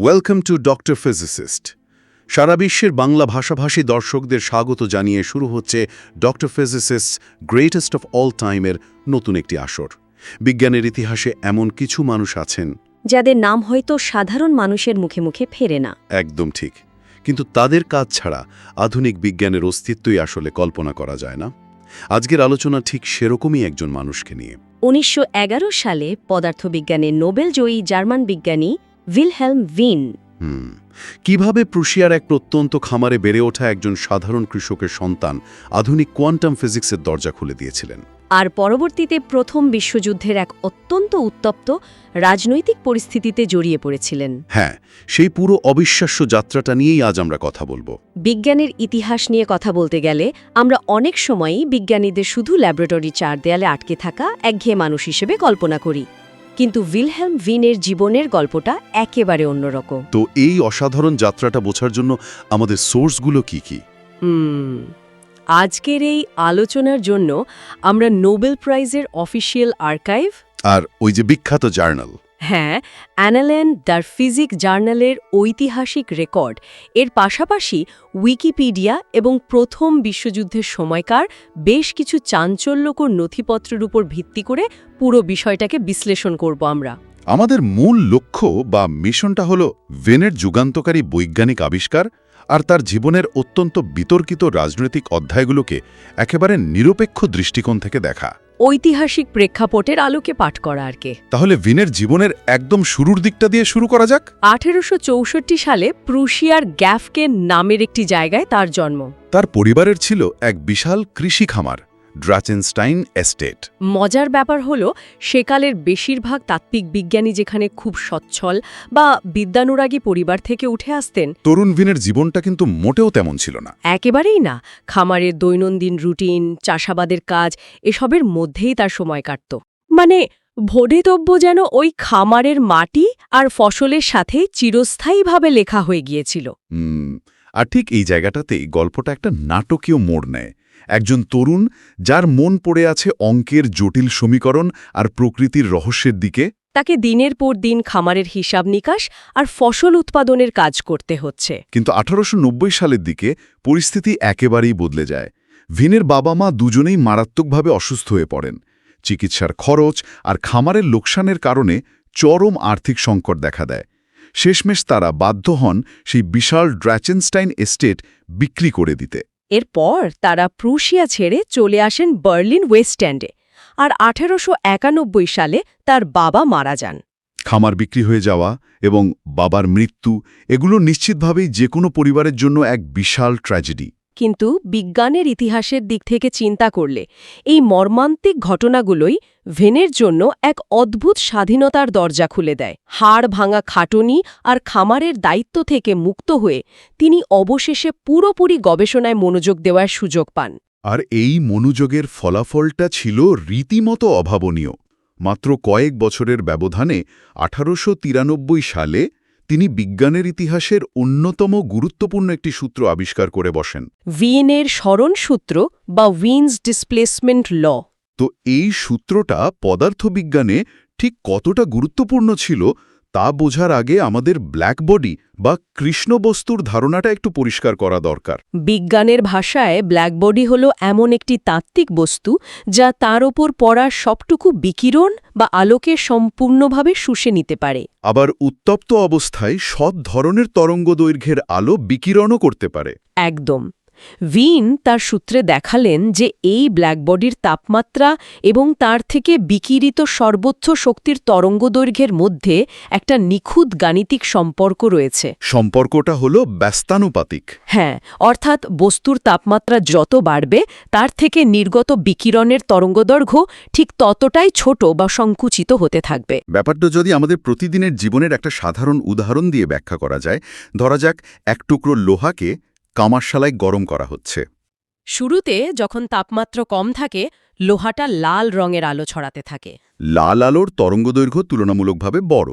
Welcome to doctor physicist. সারা বিশ্বের বাংলা ভাষাভাষী দর্শকদের স্বাগত জানিয়ে শুরু হচ্ছে doctor physicist greatest of all টাইমের নতুন একটি আসর। বিজ্ঞানের ইতিহাসে এমন কিছু মানুষ আছেন যাদের নাম হয়তো সাধারণ মানুষের মুখে মুখে ফেরে না। একদম ঠিক, কিন্তু তাদের কাজ ছাড়া আধুনিক বিজ্ঞানের অস্তিত্বই আসলে কল্পনা করা যায় না। আজকের আলোচনা ঠিক সেরকমই একজন মানুষকে নিয়ে। ১৯১১ সালে পদার্থবিজ্ঞানে নোবেল জয়ী জার্মান বিজ্ঞানী ভিলহেলম ভিন কিভাবে প্রুশিয়ার এক প্রত্যন্ত খামারে বেড়ে ওঠা একজন সাধারণ কৃষকের সন্তান আধুনিক কোয়ান্টাম ফিজিক্সের দরজা খুলে দিয়েছিলেন, আর পরবর্তীতে প্রথম বিশ্বযুদ্ধের এক অত্যন্ত উত্তপ্ত রাজনৈতিক পরিস্থিতিতে জড়িয়ে পড়েছিলেন। হ্যাঁ, সেই পুরো অবিশ্বাস্য যাত্রাটা নিয়েই আজ আমরা কথা বলবো। বিজ্ঞানের ইতিহাস নিয়ে কথা বলতে গেলে আমরা অনেক সময়ই বিজ্ঞানীদের শুধু ল্যাবরেটরি চার দেয়ালে আটকে থাকা একঘেয়ে মানুষ হিসেবে কল্পনা করি, কিন্তু ভিলহেলম ভিনের জীবনের গল্পটা একেবারে অন্যরকম। তো এই অসাধারণ যাত্রাটা বোঝার জন্য আমাদের সোর্সগুলো কি কি? আজকের এই আলোচনার জন্য আমরা নোবেল প্রাইজের অফিসিয়াল আর্কাইভ আর ওই যে বিখ্যাত জার্নাল, হ্যাঁ, অ্যানালেন দ্য ফিজিক জার্নালের ঐতিহাসিক রেকর্ড, এর পাশাপাশি উইকিপিডিয়া এবং প্রথম বিশ্বযুদ্ধের সময়কার বেশ কিছু চাঞ্চল্যকর নথিপত্রের উপর ভিত্তি করে পুরো বিষয়টাকে বিশ্লেষণ করব আমরা। আমাদের মূল লক্ষ্য বা মিশনটা হলো ভিনের যুগান্তকারী বৈজ্ঞানিক আবিষ্কার আর তার জীবনের অত্যন্ত বিতর্কিত রাজনৈতিক অধ্যায়গুলোকে একেবারে নিরপেক্ষ দৃষ্টিকোণ থেকে দেখা, ঐতিহাসিক প্রেক্ষাপটের আলোকে পাঠ করা আর কে। তাহলে ভিনের জীবনের একদম শুরুর দিকটা দিয়ে শুরু করা যাক। ১৮৬৪ সালে প্রুশিয়ার গ্যাফকে নামের একটি জায়গায় তার জন্ম। তার পরিবারের ছিল এক বিশাল কৃষি খামার, ড্রাচেনস্টাইন এস্টেট। মজার ব্যাপার হলো সেকালের বেশিরভাগ তাত্ত্বিক বিজ্ঞানী যেখানে খুব সচ্ছল বা বিদ্যানুরাগী পরিবার থেকে উঠে আসতেন, তরুণ ভিনের জীবনটা কিন্তু মোটেও তেমন ছিল না। একেবারেই না। খামারের দৈনন্দিন রুটিন, চাষাবাদের কাজ, এসবের মধ্যেই তার সময় কাটত। মানে ভোডিতব্য যেন ওই খামারের মাটি আর ফসলের সাথে চিরস্থায়ীভাবে লেখা হয়ে গিয়েছিল। আর ঠিক এই জায়গাটাতেই গল্পটা একটা নাটকীয় মোড় নেয়। একজন তরুণ যার মন পড়ে আছে অঙ্কের জটিল সমীকরণ আর প্রকৃতির রহস্যের দিকে, তাকে দিনের পর দিন খামারের হিসাব নিকাশ আর ফসল উৎপাদনের কাজ করতে হচ্ছে। কিন্তু ১৮৯০ সালের দিকে পরিস্থিতি একেবারেই বদলে যায়। ভিনের বাবা মা দুজনেই মারাত্মকভাবে অসুস্থ হয়ে পড়েন। চিকিৎসার খরচ আর খামারের লোকসানের কারণে চরম আর্থিক সংকট দেখা দেয়। শেষমেশ তারা বাধ্য হন সেই বিশাল ড্রাচেনস্টাইন এস্টেট বিক্রি করে দিতে। এরপর তারা প্রুশিয়া ছেড়ে চলে আসেন বার্লিন ওয়েস্ট এন্ডে, আর ১৮৯১ সালে তার বাবা মারা যান। খামার বিক্রি হয়ে যাওয়া এবং বাবার মৃত্যু, এগুলো নিশ্চিতভাবেই যে কোনো পরিবারের জন্য এক বিশাল ট্র্যাজেডি। কিন্তু বিজ্ঞানের ইতিহাসের দিক থেকে চিন্তা করলে এই মর্মান্তিক ঘটনাগুলোই ভেনের জন্য এক অদ্ভুত স্বাধীনতার দরজা খুলে দেয়। হাড় ভাঙা খাটুনি আর খামারের দায়িত্ব থেকে মুক্ত হয়ে তিনি অবশেষে পুরোপুরি গবেষণায় মনোযোগ দেওয়ার সুযোগ পান। আর এই মনোযোগের ফলাফলটা ছিল রীতিমতো অভাবনীয়। মাত্র কয়েক বছরের ব্যবধানে ১৮৯৩ সালে তিনি বিজ্ঞানের ইতিহাসের অন্যতম গুরুত্বপূর্ণ একটি সূত্র আবিষ্কার করে বসেন, উইনের সরণ সূত্র বা উইনস ডিসপ্লেসমেন্ট ল। তো এই সূত্রটা পদার্থবিজ্ঞানে ঠিক কতটা গুরুত্বপূর্ণ ছিল তা বোঝার আগে আমাদের ব্ল্যাক বডি বা কৃষ্ণ বস্তুর ধারণাটা একটু পরিষ্কার করা দরকার। বিজ্ঞানের ভাষায় ব্ল্যাক বডি হল এমন একটি তাত্ত্বিক বস্তু যা তার ওপর পড়া সবটুকু বিকিরণ বা আলোকে সম্পূর্ণভাবে শুষে নিতে পারে। আবার উত্তপ্ত অবস্থায় সব ধরনের তরঙ্গদৈর্ঘ্যের আলো বিকিরণও করতে পারে। একদম। ভিন তার সূত্রে দেখালেন যে এই ব্ল্যাকবডির তাপমাত্রা এবং তার থেকে বিকিরিত সর্বোচ্চ শক্তির তরঙ্গদৈর্ঘ্যের মধ্যে একটা নিখুঁত গাণিতিক সম্পর্ক রয়েছে। সম্পর্কটা হলো ব্যস্তানুপাতিক। হ্যাঁ, অর্থাৎ বস্তুর তাপমাত্রা যত বাড়বে তার থেকে নির্গত বিকিরণের তরঙ্গদৈর্ঘ্য ঠিক ততটাই ছোট বা সংকুচিত হতে থাকবে। ব্যাপারটা যদি আমাদের প্রতিদিনের জীবনের একটা সাধারণ উদাহরণ দিয়ে ব্যাখ্যা করা যায়, ধরা যাক এক টুকরো লোহাকে কামারশালায় গরম করা হচ্ছে। শুরুতে যখন তাপমাত্রা কম থাকে, লোহাটা লাল রঙের আলো ছড়াতে থাকে। লাল আলোর তরঙ্গদৈর্ঘ্য তুলনামূলকভাবে বড়।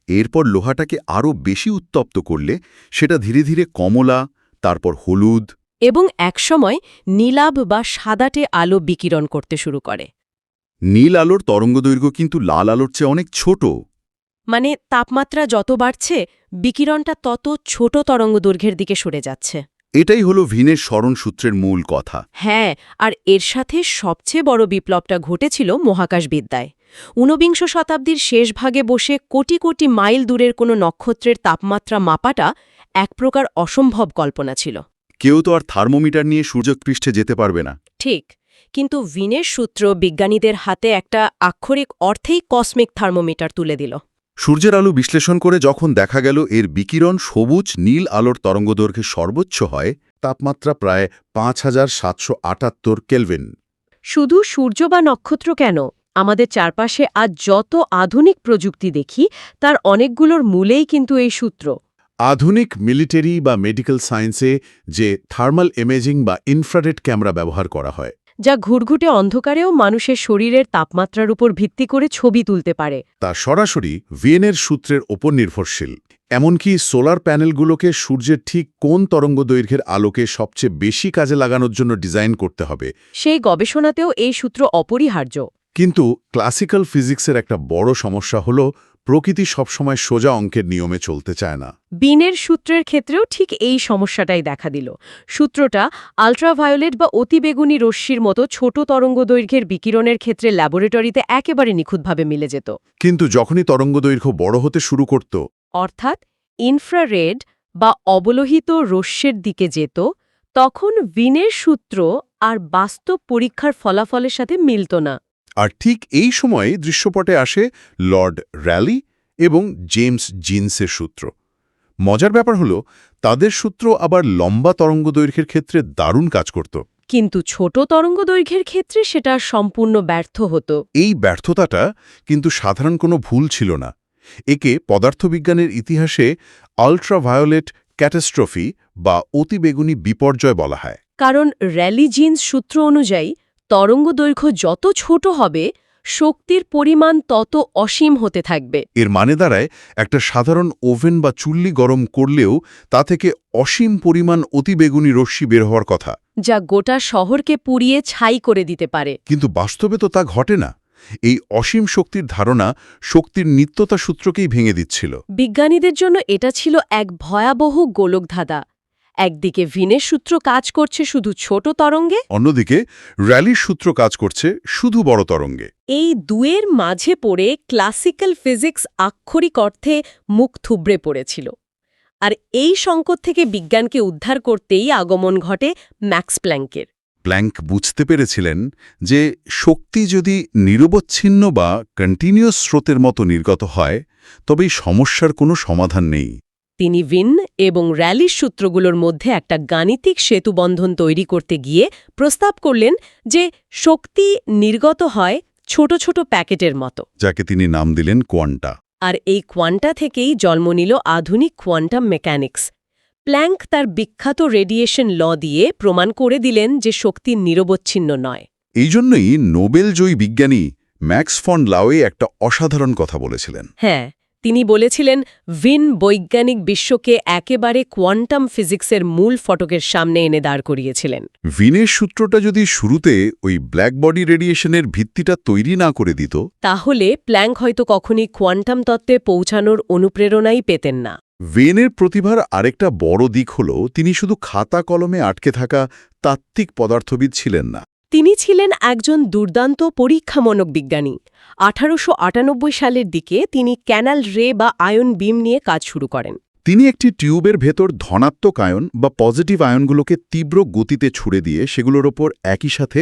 এরপর লোহাটাকে আরও বেশি উত্তপ্ত করলে সেটা ধীরে ধীরে কমলা, তারপর হলুদ এবং একসময় নীলাভ বা সাদাটে আলো বিকিরণ করতে শুরু করে। নীল আলোর তরঙ্গদৈর্ঘ্য কিন্তু লাল আলোর চেয়ে অনেক ছোট। মানে তাপমাত্রা যত বাড়ছে বিকিরণটা তত ছোট তরঙ্গদৈর্ঘ্যের দিকে সরে যাচ্ছে। এটাই হলো ভিনের স্মরণ সূত্রের মূল কথা। হ্যাঁ, আর এর সাথে সবচেয়ে বড় বিপ্লবটা ঘটেছিল মহাকাশবিদ্যায়। ঊনবিংশ শতাব্দীর শেষ ভাগে বসে কোটি কোটি মাইল দূরের কোনো নক্ষত্রের তাপমাত্রা মাপাটা এক প্রকার অসম্ভব কল্পনা ছিল। কেউ তো আর থার্মোমিটার নিয়ে সূর্যপৃষ্ঠে যেতে পারবে না। ঠিক, কিন্তু ভিনের সূত্র বিজ্ঞানীদের হাতে একটা আক্ষরিক অর্থেই কসমিক থার্মোমিটার তুলে দিল। সূর্যের আলো বিশ্লেষণ করে যখন দেখা গেল এর বিকিরণ সবুজ নীল আলোর তরঙ্গদৈর্ঘ্যে সর্বোচ্চ হয়, তাপমাত্রা প্রায় 5778 কেলভিন। শুধু সূর্য বা নক্ষত্র কেন, আমাদের চারপাশে আজ যত আধুনিক প্রযুক্তি দেখি তার অনেকগুলোর মূলেই কিন্তু এই সূত্র। আধুনিক মিলিটারি বা মেডিকেল সায়েন্সে যে থার্মাল ইমেজিং বা ইনফ্রারেড ক্যামেরা ব্যবহার করা হয়, যা ঘুরঘুটে অন্ধকারেও মানুষের শরীরের তাপমাত্রার উপর ভিত্তি করে ছবি তুলতে পারে, তা সরাসরি ভিয়েনের সূত্রের ওপর নির্ভরশীল। এমনকি সোলার প্যানেলগুলোকে সূর্যের ঠিক কোন তরঙ্গদৈর্ঘ্যের আলোকে সবচেয়ে বেশি কাজে লাগানোর জন্য ডিজাইন করতে হবে, সেই গবেষণাতেও এই সূত্র অপরিহার্য। কিন্তু ক্লাসিক্যাল ফিজিক্সের একটা বড় সমস্যা হলো প্রকৃতি সবসময় সোজা অঙ্কের নিয়মে চলতে চায় না। বিনের সূত্রের ক্ষেত্রেও ঠিক এই সমস্যাটাই দেখা দিল। সূত্রটা আল্ট্রাভায়োলেট বা অতিবেগুনি রশ্মির মতো ছোট তরঙ্গদৈর্ঘ্যের বিকিরণের ক্ষেত্রে ল্যাবরেটরিতে একেবারে নিখুঁতভাবে মিলে যেত। কিন্তু যখনই তরঙ্গদৈর্ঘ্য বড় হতে শুরু করত, অর্থাৎ ইনফ্রারেড বা অবলোহিত রশ্মির দিকে যেত, তখন ভিনের সূত্র আর বাস্তব পরীক্ষার ফলাফলের সাথে মিলত না। আর ঠিক এই সময়ে দৃশ্যপটে আসে লর্ড র্যালি এবং জেমস জিন্সের সূত্র। মজার ব্যাপার হলো তাদের সূত্র আবার লম্বা তরঙ্গদৈর্ঘ্যের ক্ষেত্রে দারুণ কাজ করত। কিন্তু ছোট তরঙ্গদৈর্ঘ্যের ক্ষেত্রে সেটা সম্পূর্ণ ব্যর্থ হতো। এই ব্যর্থতাটা কিন্তু সাধারণ কোনো ভুল ছিল না। একে পদার্থবিজ্ঞানের ইতিহাসে আল্ট্রাভায়োলেট ক্যাটাস্ট্রফি বা অতিবেগুনি বিপর্যয় বলা হয়। কারণ র্যালি জিন্স সূত্র অনুযায়ী তরঙ্গদৈর্ঘ্য যত ছোট হবে শক্তির পরিমাণ তত অসীম হতে থাকবে। এর মানে দাঁড়ায় একটা সাধারণ ওভেন বা চুল্লি গরম করলেও তা থেকে অসীম পরিমাণ অতিবেগুনি রশ্মি বের হওয়ার কথা, যা গোটা শহরকে পুড়িয়ে ছাই করে দিতে পারে। কিন্তু বাস্তবে তো তা ঘটে না। এই অসীম শক্তির ধারণা শক্তির নিত্যতা সূত্রকেই ভেঙে দিচ্ছিল। বিজ্ঞানীদের জন্য এটা ছিল এক ভয়াবহ গোলকধাঁধা। একদিকে ভিনের সূত্র কাজ করছে শুধু ছোট তরঙ্গে, অন্যদিকে র্যালির সূত্র কাজ করছে শুধু বড় তরঙ্গে। এই দুয়ের মাঝে পড়ে ক্লাসিক্যাল ফিজিক্স আক্ষরিক অর্থে মুখ থুবড়ে পড়েছিল। আর এই সংকট থেকে বিজ্ঞানকে উদ্ধার করতেই আগমন ঘটে ম্যাক্স প্ল্যাঙ্কের। প্ল্যাঙ্ক বুঝতে পেরেছিলেন যে শক্তি যদি নিরবচ্ছিন্ন বা কন্টিনিউয়াস স্রোতের মতো নির্গত হয়, তবে এই সমস্যার কোনো সমাধান নেই। তিনি ভিন এবং র্যালির সূত্রগুলোর মধ্যে একটা গাণিতিক সেতুবন্ধন তৈরি করতে গিয়ে প্রস্তাব করলেন যে শক্তি নির্গত হয় ছোট ছোট প্যাকেটের মতো, যাকে তিনি নাম দিলেন কোয়ান্টা। আর এই কোয়ান্টা থেকেই জন্ম নিল আধুনিক কোয়ান্টাম মেকানিক্স। প্ল্যাঙ্ক তার বিখ্যাত রেডিয়েশন ল দিয়ে প্রমাণ করে দিলেন যে শক্তি নিরবচ্ছিন্ন নয়। এই জন্যই নোবেলজয়ী বিজ্ঞানী ম্যাক্স ফন লাওয়ে একটা অসাধারণ কথা বলেছিলেন। হ্যাঁ, তিনি বলেছিলেন ভিন বৈজ্ঞানিক বিশ্বকে একেবারে কোয়ান্টাম ফিজিক্সের মূল ফটকের সামনে এনে দাঁড় করিয়েছিলেন। ভিনের সূত্রটা যদি শুরুতে ওই ব্ল্যাক বডি রেডিয়েশনের ভিত্তিটা তৈরি না করে দিত, তাহলে প্ল্যাঙ্ক হয়তো কখনই কোয়ান্টাম তত্ত্বে পৌঁছানোর অনুপ্রেরণাই পেতেন না। ভেনের প্রতিভার আরেকটা বড় দিক হল তিনি শুধু খাতা কলমে আটকে থাকা তাত্ত্বিক পদার্থবিদ ছিলেন না। তিনি ছিলেন একজন দুর্দান্ত পরীক্ষামূলক বিজ্ঞানী। 1898 সালের দিকে তিনি ক্যানাল রে বা আয়ন বিম নিয়ে কাজ শুরু করেন। তিনি একটি টিউবের ভেতর ধনাত্মক আয়ন বা পজিটিভ আয়নগুলোকে তীব্র গতিতে ছুড়ে দিয়ে সেগুলোর ওপর একই সাথে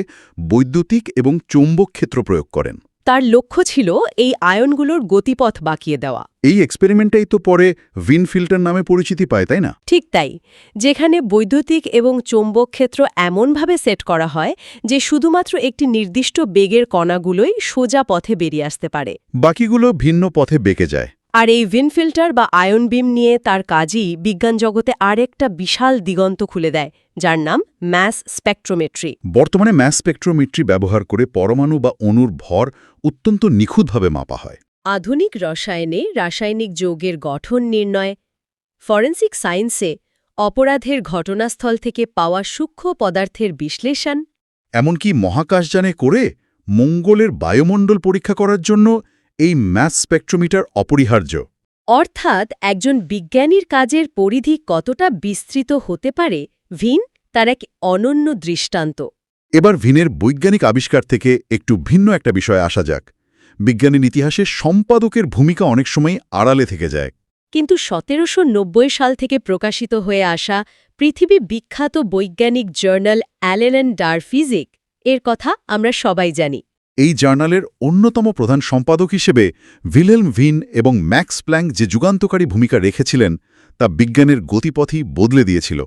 বৈদ্যুতিক এবং চৌম্বক ক্ষেত্র প্রয়োগ করেন। তার লক্ষ্য ছিল এই আয়নগুলোর গতিপথ বাঁকিয়ে দেওয়া। এই এক্সপেরিমেন্টটাই তো পরে ভিন ফিল্টার নামে পরিচিতি পায়, তাই না? ঠিক তাই, যেখানে বৈদ্যুতিক এবং চৌম্বক ক্ষেত্র এমনভাবে সেট করা হয় যে শুধুমাত্র একটি নির্দিষ্ট বেগের কণাগুলোই সোজা পথে বেরিয়ে আসতে পারে, বাকিগুলো ভিন্ন পথে বেঁকে যায়। আর এই ভিন ফিল্টার বা আয়ন বিম নিয়ে তার কাজই বিজ্ঞান জগতে আরেকটা বিশাল দিগন্ত খুলে দেয়, যার নাম ম্যাস স্পেকট্রোমেট্রি। বর্তমানে ম্যাস স্পেকট্রোমেট্রি ব্যবহার করে পরমাণু বা অণুর ভর অত্যন্ত নিখুঁতভাবে মাপা হয়। আধুনিক রসায়নে রাসায়নিক যৌগের গঠন নির্ণয়, ফরেনসিক সায়েন্সে অপরাধের ঘটনাস্থল থেকে পাওয়া সূক্ষ্ম পদার্থের বিশ্লেষণ, এমনকি মহাকাশযানে করে মঙ্গলের বায়ুমণ্ডল পরীক্ষা করার জন্য এই ম্যাস স্পেকট্রোমিটার অপরিহার্য। অর্থাৎ একজন বিজ্ঞানীর কাজের পরিধি কতটা বিস্তৃত হতে পারে ভিন তার এক অনন্য দৃষ্টান্ত। এবার ভিনের বৈজ্ঞানিক আবিষ্কার থেকে একটু ভিন্ন একটা বিষয়ে আসা যাক। বিজ্ঞানের ইতিহাসে সম্পাদকের ভূমিকা অনেক সময় আড়ালে থেকে যায়। কিন্তু ১৭৯০ সাল থেকে প্রকাশিত হয়ে আসা পৃথিবী বিখ্যাত বৈজ্ঞানিক জার্নাল অ্যালেন অ্যান্ড ডার ফিজিক এর কথা আমরা সবাই জানি। এই জার্নালের অন্যতম প্রধান সম্পাদক হিসেবে ভিলেলম ভিন এবং ম্যাক্স প্ল্যাঙ্ক যে যুগান্তকারী ভূমিকা রেখেছিলেন তা বিজ্ঞানের গতিপথই বদলে দিয়েছিল।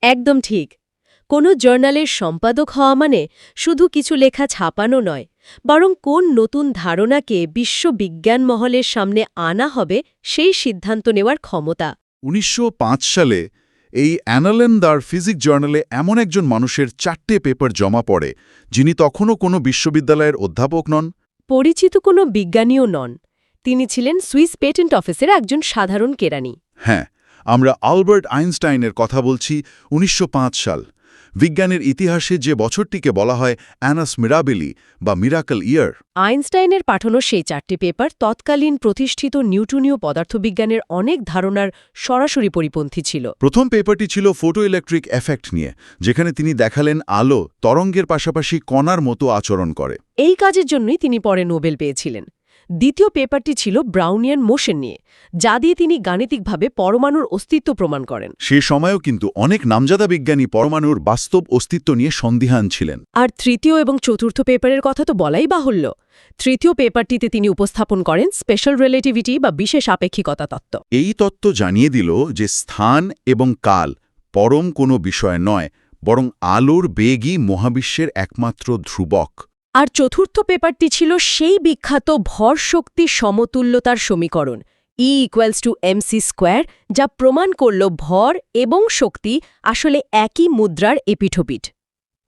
একদম ঠিক। কোনো জার্নালের সম্পাদক হওয়া মানে শুধু কিছু লেখা ছাপানো নয়, বরং কোন নতুন ধারণাকে বিশ্ব বিজ্ঞান মহলের সামনে আনা হবে সেই সিদ্ধান্ত নেওয়ার ক্ষমতা। ১৯০৫ সালে এই অ্যানালেন দ্য ফিজিক জার্নালে এমন একজন মানুষের 4টে পেপার জমা পড়ে, যিনি তখনও কোনো বিশ্ববিদ্যালয়ের অধ্যাপক নন, পরিচিত কোনো বিজ্ঞানীও নন। তিনি ছিলেন সুইস পেটেন্ট অফিসের একজন সাধারণ কেরানি। হ্যাঁ, আমরা আলবার্ট আইনস্টাইনের কথা বলছি। ১৯০৫ সাল বিজ্ঞানের ইতিহাসে যে বছরটিকে বলা হয় অ্যানাস মিরাবিলি বা মিরাকল ইয়ার। আইনস্টাইনের পাঠানো সেই 4টি পেপার তৎকালীন প্রতিষ্ঠিত নিউটনীয় পদার্থবিজ্ঞানের অনেক ধারণার সরাসরি পরিপন্থী ছিল। প্রথম পেপারটি ছিল ফটো ইলেকট্রিক এফেক্ট নিয়ে, যেখানে তিনি দেখালেন আলো তরঙ্গের পাশাপাশি কণার মতো আচরণ করে। এই কাজের জন্যই তিনি পরে নোবেল পেয়েছিলেন। দ্বিতীয় পেপারটি ছিল ব্রাউনিয়ান মোশন নিয়ে, যা দিয়ে তিনি গাণিতিকভাবে পরমাণুর অস্তিত্ব প্রমাণ করেন। সে সময়েও কিন্তু অনেক নামজাদা বিজ্ঞানী পরমাণুর বাস্তব অস্তিত্ব নিয়ে সন্দিহান ছিলেন। আর তৃতীয় এবং চতুর্থ পেপারের কথা তো বলাই বাহুল্য। তৃতীয় পেপারটিতে তিনি উপস্থাপন করেন স্পেশাল রিলেটিভিটি বা বিশেষ আপেক্ষিকতা তত্ত্ব। এই তত্ত্ব জানিয়ে দিল যে স্থান এবং কাল পরম কোনো বিষয় নয়, বরং আলোর বেগই মহাবিশ্বের একমাত্র ধ্রুবক। আর চতুর্থ পেপারটি ছিল সেই বিখ্যাত ভর শক্তি সমতুল্যতার সমীকরণ E=mc², যা প্রমাণ করল ভর এবং শক্তি আসলে একই মুদ্রার এপিঠোপিঠ।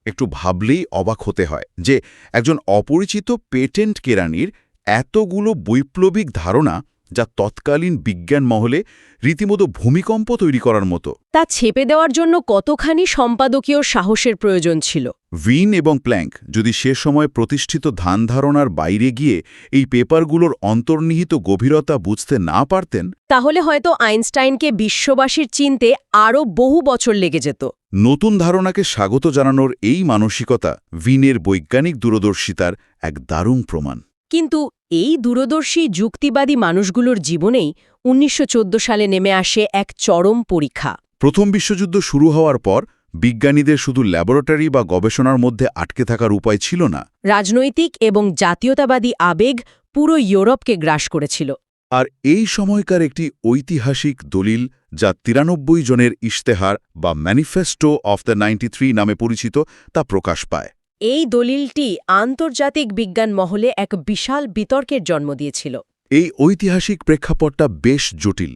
একটু ভাবলেই অবাক হতে হয় যে একজন অপরিচিত পেটেন্ট কেরানির এতগুলো বৈপ্লবিক ধারণা, যা তৎকালীন বিজ্ঞান মহলে রীতিমতো ভূমিকম্প তৈরি করার মতো, তা ছেপে দেওয়ার জন্য কতখানি সম্পাদকীয় সাহসের প্রয়োজন ছিল। ভিন এবং প্ল্যাঙ্ক যদি সে সময় প্রতিষ্ঠিত ধ্যান ধারণার বাইরে গিয়ে এই পেপারগুলোর অন্তর্নিহিত গভীরতা বুঝতে না পারতেন, তাহলে হয়তো আইনস্টাইনকে বিশ্ববাসীর চিনতে আরও বহু বছর লেগে যেত। নতুন ধারণাকে স্বাগত জানানোর এই মানসিকতা ভিনের বৈজ্ঞানিক দূরদর্শিতার এক দারুণ প্রমাণ। কিন্তু এই দূরদর্শী যুক্তিবাদী মানুষগুলোর জীবনেই ১৯১৪ সালে নেমে আসে এক চরম পরীক্ষা। প্রথম বিশ্বযুদ্ধ শুরু হওয়ার পর বিজ্ঞানীদের শুধু ল্যাবরেটরি বা গবেষণার মধ্যে আটকে থাকার উপায় ছিল না। রাজনৈতিক এবং জাতীয়তাবাদী আবেগ পুরো ইউরোপকে গ্রাস করেছিল। আর এই সময়কার একটি ঐতিহাসিক দলিল, যা ৯৩ জনের ইশতেহার বা ম্যানিফেস্টো অফ দ্য 93 নামে পরিচিত, তা প্রকাশ পায়। এই দলিলটি আন্তর্জাতিক বিজ্ঞান মহলে এক বিশাল বিতর্কের জন্ম দিয়েছিল। এই ঐতিহাসিক প্রেক্ষাপটটা বেশ জটিল।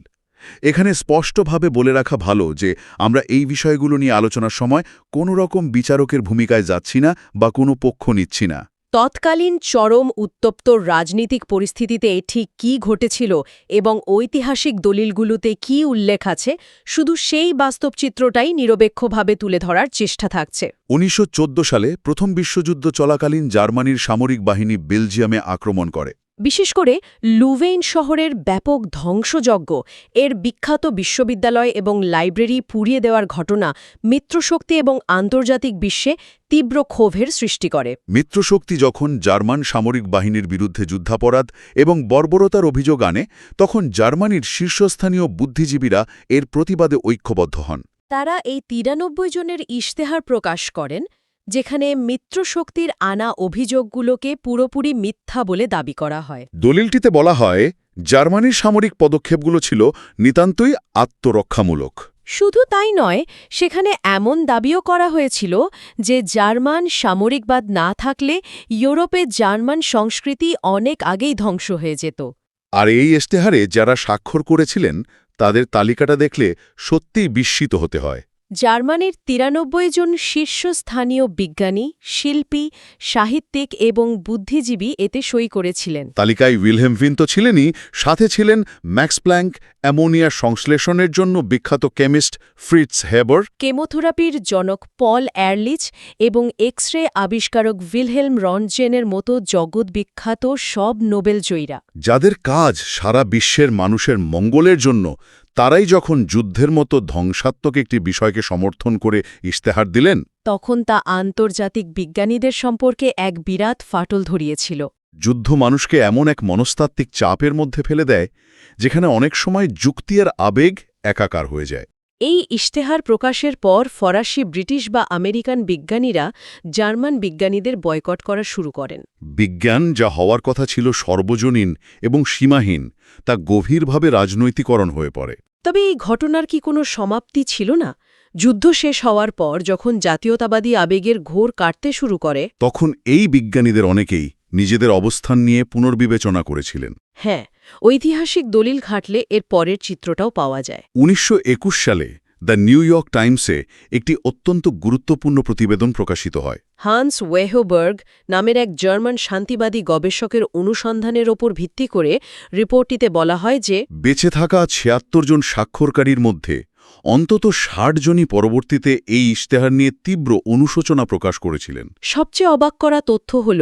এখানে স্পষ্টভাবে বলে রাখা ভালো যে আমরা এই বিষয়গুলো নিয়ে আলোচনার সময় কোনো রকম বিচারকের ভূমিকায় যাচ্ছি না বা কোনো পক্ষ নিচ্ছি না। তৎকালীন চরম উত্তপ্ত রাজনীতিক পরিস্থিতিতে ঠিক কী ঘটেছিল এবং ঐতিহাসিক দলিলগুলোতে কী উল্লেখ আছে, শুধু সেই বাস্তব চিত্রটাই নিরপেক্ষভাবে তুলে ধরার চেষ্টা থাকছে। ১৯১৪ সালে প্রথম বিশ্বযুদ্ধ চলাকালীন জার্মানির সামরিক বাহিনী বেলজিয়ামে আক্রমণ করে। বিশেষ করে লুভেইন শহরের ব্যাপক ধ্বংসযজ্ঞ, এর বিখ্যাত বিশ্ববিদ্যালয় এবং লাইব্রেরি পুড়িয়ে দেওয়ার ঘটনা মিত্রশক্তি এবং আন্তর্জাতিক বিশ্বে তীব্র ক্ষোভের সৃষ্টি করে। মিত্রশক্তি যখন জার্মান সামরিক বাহিনীর বিরুদ্ধে যুদ্ধাপরাধ এবং বর্বরতার অভিযোগ আনে, তখন জার্মানির শীর্ষস্থানীয় বুদ্ধিজীবীরা এর প্রতিবাদে ঐক্যবদ্ধ হন। তারা এই ৯৩ জনের ইশতেহার প্রকাশ করেন, যেখানে মিত্রশক্তির আনা অভিযোগগুলোকে পুরোপুরি মিথ্যা বলে দাবি করা হয়। দলিলটিতে বলা হয় জার্মানির সামরিক পদক্ষেপগুলো ছিল নিতান্তই আত্মরক্ষামূলক। শুধু তাই নয়, সেখানে এমন দাবিও করা হয়েছিল যে জার্মান সামরিকবাদ না থাকলে ইউরোপে জার্মান সংস্কৃতি অনেক আগেই ধ্বংস হয়ে যেত। আর এই ইশতেহারে যারা স্বাক্ষর করেছিলেন তাদের তালিকাটা দেখলে সত্যিই বিস্মিত হতে হয়। জার্মানির ৯৩ জন শীর্ষস্থানীয় বিজ্ঞানী, শিল্পী, সাহিত্যিক এবং বুদ্ধিজীবী এতে সই করেছিলেন। তালিকায় উইলহেম ভিন তো ছিলেনই, সাথে ছিলেন ম্যাক্স প্ল্যাঙ্ক, অ্যামোনিয়া সংশ্লেষণের জন্য বিখ্যাত কেমিস্ট ফ্রিটস হেবার, কেমোথেরাপির জনক পল এয়ারলিচ এবং এক্স-রে আবিষ্কারক উইলহেলম রন্টজেনের মতো জগৎবিখ্যাত সব নোবেল জয়ীরা। যাদের কাজ সারা বিশ্বের মানুষের মঙ্গলের জন্য, তারাই যখন যুদ্ধের মতো ধ্বংসাত্মক একটি বিষয়কে সমর্থন করে ইশতেহার দিলেন, তখন তা আন্তর্জাতিক বিজ্ঞানীদের সম্পর্কে এক বিরাট ফাটল ধরিয়েছিল। যুদ্ধ মানুষকে এমন এক মনস্তাত্ত্বিক চাপের মধ্যে ফেলে দেয়, যেখানে অনেক সময় যুক্তি আর আবেগ একাকার হয়ে যায়। এই ইশতেহার প্রকাশের পর ফরাসি, ব্রিটিশ বা আমেরিকান বিজ্ঞানীরা জার্মান বিজ্ঞানীদের বয়কট করা শুরু করেন। বিজ্ঞান যা হওয়ার কথা ছিল সর্বজনীন এবং সীমাহীন, তা গভীরভাবে রাজনৈতিকরণ হয়ে পড়ে। তবে এই ঘটনার কি কোনো সমাপ্তি ছিল না? যুদ্ধ শেষ হওয়ার পর যখন জাতীয়তাবাদী আবেগের ঘোর কাটতে শুরু করে, তখন এই বিজ্ঞানীদের অনেকেই নিজেদের অবস্থান নিয়ে পুনর্বিবেচনা করেছিলেন। হ্যাঁ, ঐতিহাসিক দলিল ঘাটলে এর পরের চিত্রটাও পাওয়া যায়। ১৯২১ সালে দ্য নিউ ইয়র্ক টাইমসে একটি অত্যন্ত গুরুত্বপূর্ণ প্রতিবেদন প্রকাশিত হয়। হান্স ওয়েহবার্গ নামের এক জার্মান শান্তিবাদী গবেষকের অনুসন্ধানের ওপর ভিত্তি করে রিপোর্টটিতে বলা হয় যে বেঁচে থাকা ৭৬ জন স্বাক্ষরকারীর মধ্যে অন্তত ৬০ জনই পরবর্তীতে এই ইশতেহার নিয়ে তীব্র অনুশোচনা প্রকাশ করেছিলেন। সবচেয়ে অবাক করা তথ্য হল,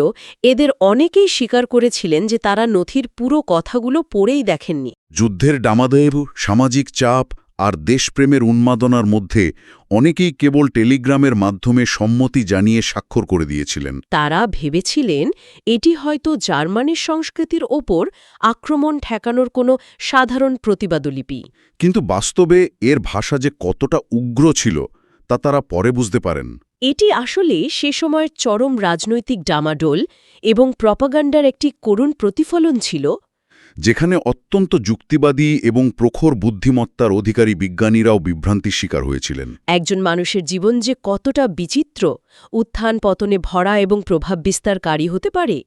এদের অনেকেই স্বীকার করেছিলেন যে তারা নথির পুরো কথাগুলো পড়েই দেখেননি। যুদ্ধের ডামাডোল, সামাজিক চাপ আর দেশপ্রেমের উন্মাদনার মধ্যে অনেকেই কেবল টেলিগ্রামের মাধ্যমে সম্মতি জানিয়ে স্বাক্ষর করে দিয়েছিলেন। তারা ভেবেছিলেন এটি হয়তো জার্মানির সংস্কৃতির ওপর আক্রমণ ঠেকানোর কোনো সাধারণ প্রতিবাদলিপি। কিন্তু বাস্তবে এর ভাষা যে কতটা উগ্র ছিল, তা তারা পরে বুঝতে পারেন। এটি আসলে সে সময়ের চরম রাজনৈতিক ডামাডোল এবং প্রপাগান্ডার একটি করুণ প্রতিফলন ছিল, যেখানে অত্যন্ত যুক্তিবাদী এবং প্রখর বুদ্ধিমত্তার অধিকারী বিজ্ঞানীরাও বিভ্রান্তির শিকার হয়েছিলেন। একজন মানুষের জীবন যে কতটা বিচিত্র, উত্থান পতনে ভরা এবং প্রভাব বিস্তারকারী হতে পারে,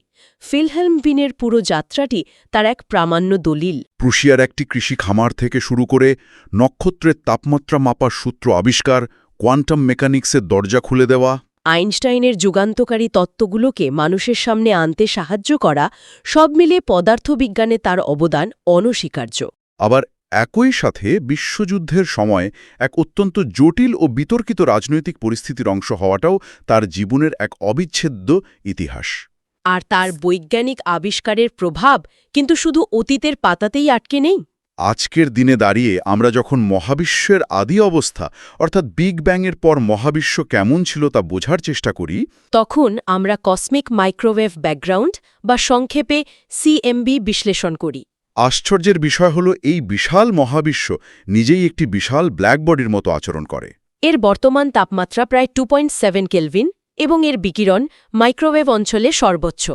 উইলহেলম ভিনের পুরো যাত্রাটি তার এক প্রামাণ্য দলিল। প্রুশিয়ার একটি কৃষি খামার থেকে শুরু করে নক্ষত্রের তাপমাত্রা মাপার সূত্র আবিষ্কার, কোয়ান্টাম মেকানিক্সের দরজা খুলে দেওয়া, আইনস্টাইনের যুগান্তকারী তত্ত্বগুলোকে মানুষের সামনে আনতে সাহায্য করা, সব মিলে পদার্থবিজ্ঞানে তার অবদান অনস্বীকার্য। আবার একই সাথে বিশ্বযুদ্ধের সময় এক অত্যন্ত জটিল ও বিতর্কিত রাজনৈতিক পরিস্থিতির অংশ হওয়াটাও তার জীবনের এক অবিচ্ছেদ্য ইতিহাস। আর তার বৈজ্ঞানিক আবিষ্কারের প্রভাব কিন্তু শুধু অতীতের পাতাতেই আটকে নেই। আজকের দিনে দাঁড়িয়ে আমরা যখন মহাবিশ্বের আদি অবস্থা অর্থাৎ বিগ ব্যাংয়ের পর মহাবিশ্ব কেমন ছিল তা বোঝার চেষ্টা করি, তখন আমরা কসমিক মাইক্রোওয়েভ ব্যাকগ্রাউন্ড বা সংক্ষেপে সিএমবি বিশ্লেষণ করি। আশ্চর্যের বিষয় হল এই বিশাল মহাবিশ্ব নিজেই একটি বিশাল ব্ল্যাক বডির মতো আচরণ করে। এর বর্তমান তাপমাত্রা প্রায় 2.7 কেলভিন এবং এর বিকিরণ মাইক্রোওয়েভ অঞ্চলে সর্বোচ্চ।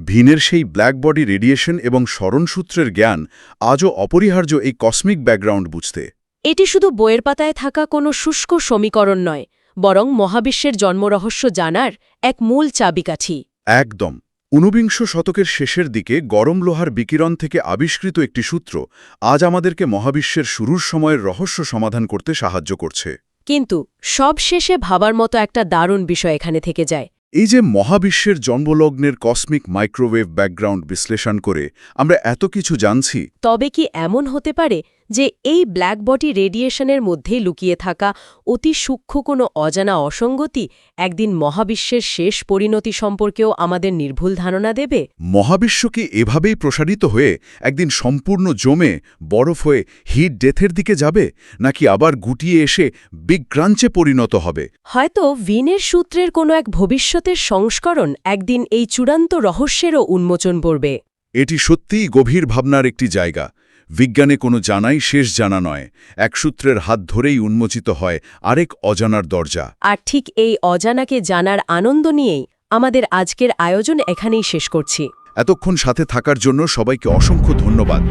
ভিনের সেই ব্ল্যাক বডি রেডিয়েশন এবং স্মরণসূত্রের জ্ঞান আজও অপরিহার্য এই কসমিক ব্যাকগ্রাউন্ড বুঝতে। এটি শুধু বইয়ের পাতায় থাকা কোনো শুষ্ক সমীকরণ নয়, বরং মহাবিশ্বের জন্মরহস্য জানার এক মূল চাবিকাঠি। একদম। ১৯বিংশ শতকের শেষের দিকে গরম লোহার বিকিরণ থেকে আবিষ্কৃত একটি সূত্র আজ আমাদেরকে মহাবিশ্বের শুরুর সময়ের রহস্য সমাধান করতে সাহায্য করছে। কিন্তু সব শেষে ভাবার মতো একটা দারুণ বিষয় এখানে থেকে যায়। এই যে মহাবিশ্বের জন্মলগ্নের কসমিক মাইক্রোওয়েভ ব্যাকগ্রাউন্ড বিশ্লেষণ করে আমরা এত কিছু জানছি, তবে কি এমন হতে পারে যে এই ব্ল্যাক বডি রেডিয়েশনের মধ্যেই লুকিয়ে থাকা অতি সূক্ষ্ম কোনো অজানা অসঙ্গতি একদিন মহাবিশ্বের শেষ পরিণতি সম্পর্কেও আমাদের নির্ভুল ধারণা দেবে? মহাবিশ্ব কি এভাবেই প্রসারিত হয়ে একদিন সম্পূর্ণ জমে বরফ হয়ে হিট ডেথের দিকে যাবে, নাকি আবার গুটিয়ে এসে বিগ ক্রাঞ্চে পরিণত হবে? হয়তো ভিনের সূত্রের কোনো এক ভবিষ্যতের সংস্করণ একদিন এই চূড়ান্ত রহস্যেরও উন্মোচন করবে। এটি সত্যিই গভীর ভাবনার একটি জায়গা। বিজ্ঞানে কোনো জানাই শেষ জানা নয়, এক সূত্রের হাত ধরেই উন্মোচিত হয় আরেক অজানার দরজা। আর ঠিক এই অজানাকে জানার আনন্দ নিয়েই আমাদের আজকের আয়োজন এখানেই শেষ করছি। এতক্ষণ সাথে থাকার জন্য সবাইকে অসংখ্য ধন্যবাদ।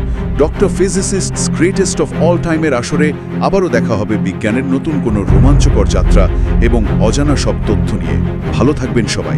ডক্টর ফিজিসিস্টস গ্রেটেস্ট অফ অল টাইমের আসরে আবারও দেখা হবে বিজ্ঞানের নতুন কোনো রোমাঞ্চকর যাত্রা এবং অজানা সব তথ্য নিয়ে। ভালো থাকবেন সবাই।